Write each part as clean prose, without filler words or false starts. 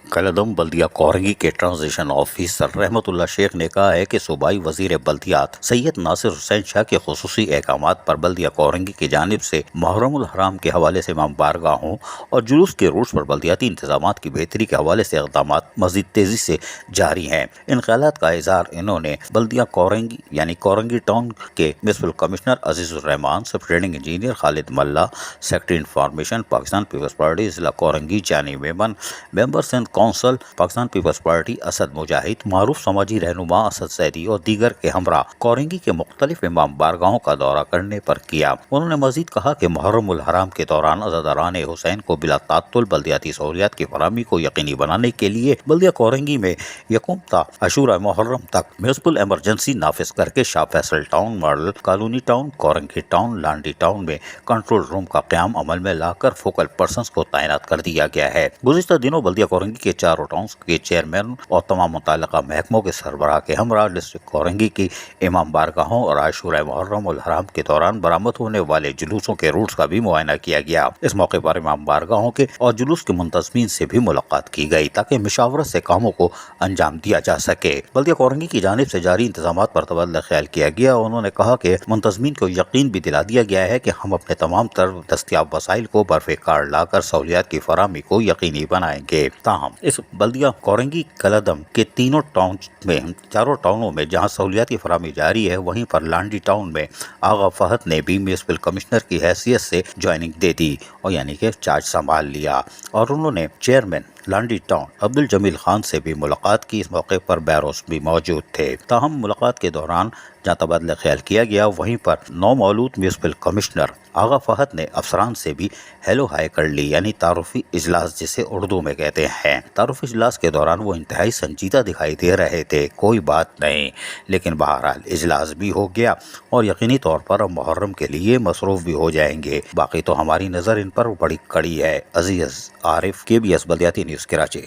कलदम बल्दिया कोरंगी के transition officer रहमतुल्लाह शेख ने कहा है कि सूबाई वजीर बल्दियात सैयद नासिर हुसैन शाह के खुसूसी अहकाम पर बल्दिया कोरंगी की जानिब से मुहर्रमुल हराम के हवाले से इमाम बारगाहों और जुलूस के रूट्स पर बल्दियाती इंतजाम की बेहतरी के हवाले से इक़दाम मज़ीद तेज़ी से जारी हैं। इन ख्यालात का इज़हार इन्होंने बल्दिया कोरंगी यानी कोरंगी टाउन के municipal commissioner Aziz ur Rahman, sub training engineer Khalid Malla, secretary information Pakistan Peoples Party ज़िला कोरंगी जानी मेमन, मेंबर सिंध कौंसल पाकिस्तान पीपल्स पार्टी असद मुजाहिद, मारूफ समाजी रहनुमा असद सैदी और दीगर के हमरा कोरंगी के मुख्तलिफ इमाम बारगाहों का दौरा करने पर किया। उन्होंने मजीद कहा कि मुहर्रमुल हराम के दौरान अज़ादारान हुसैन को बिला तात्तुल बल्दियाती सहूलियात की फराहमी को यकीनी बनाने के लिए बल्दिया कोरंगी में यकुम ता अशूरा मुहर्रम तक म्युनिसिपल इमरजेंसी नाफिज करके Shah Faisal town, model colony town, Korangi town, Landhi town में कंट्रोल रूम का क़याम अमल में लाकर फोकल पर्सनस को तैनात कर दिया गया है। गुज़िश्ता दिनों बल्दिया कोरंगी के चारों टाउन्स के चेयरमैन और तमाम मुतल्लिका महकमों के सरबराह के हमरा डिस्ट्रिक्ट कोरंगी की इमाम बारगाहों और आशूरा मुहर्रम उल हराम के दौरान बरामद होने वाले जुलूसों के रूट्स का भी मुआयना किया गया। इस मौके पर इमाम बारगाहों के और जुलूस के मुंतज़मीन से भी मुलाकात की गई ताकि मुशावरत से कामों को अंजाम दिया जा सके। बल्दिया कोरंगी की जानिब से जारी इंतजाम पर तबादला ख्याल किया गया। उन्होंने कहा कि मुंतज़मीन को यकीन भी दिला दिया गया है कि हम अपने तमाम तर दस्तियाब वसाइल को बरफ़े कार लाकर सहूलियात की फराहमी को यकीनी बनाएंगे। ताहम इस बल्दिया कोरंगी कलदम के चारों टाउनों में जहां सहूलियात की फराहमी जारी है, वहीं पर लांडी टाउन में आगा फहद ने भी म्युनिसिपल कमिश्नर की हैसियत से ज्वाइनिंग दे दी और यानी कि चार्ज संभाल लिया और उन्होंने चेयरमैन लांडी टाउन अब्दुल जमील खान से भी मुलाकात की। इस मौके पर बैरोस भी मौजूद थे। ताहम मुलाकात के दौरान जहाँ तबादला ख्याल किया गया, वहीं पर नौ मौलूद म्युनिसिपल कमिश्नर आगा फहद ने अफसरान से भी हेलो हाय कर ली, यानी तारुफी इजलास जिसे उर्दू में कहते हैं। तारुफी इजलास के दौरान वो इंतहाई संजीदा दिखाई दे रहे थे। कोई बात नहीं, लेकिन बहरहाल इजलास भी हो गया और यकीनी तौर पर अब मुहर्रम के लिए मसरूफ भी हो जाएंगे। बाकी तो हमारी नज़र इन पर बड़ी कड़ी है। अजीज आरिफ, KBS बल्दियाती न्यूज़ कराची।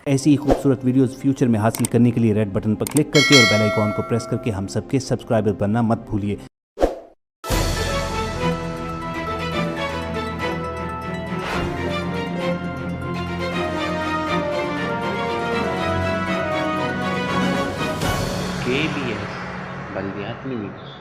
ऐसी ही खूबसूरत वीडियोस फ्यूचर में हासिल करने के लिए रेड बटन पर क्लिक करके और बेल आइकॉन को प्रेस करके हम सबके सब्सक्राइबर बनना मत भूलिए। KBS बल्दियाती न्यूज़।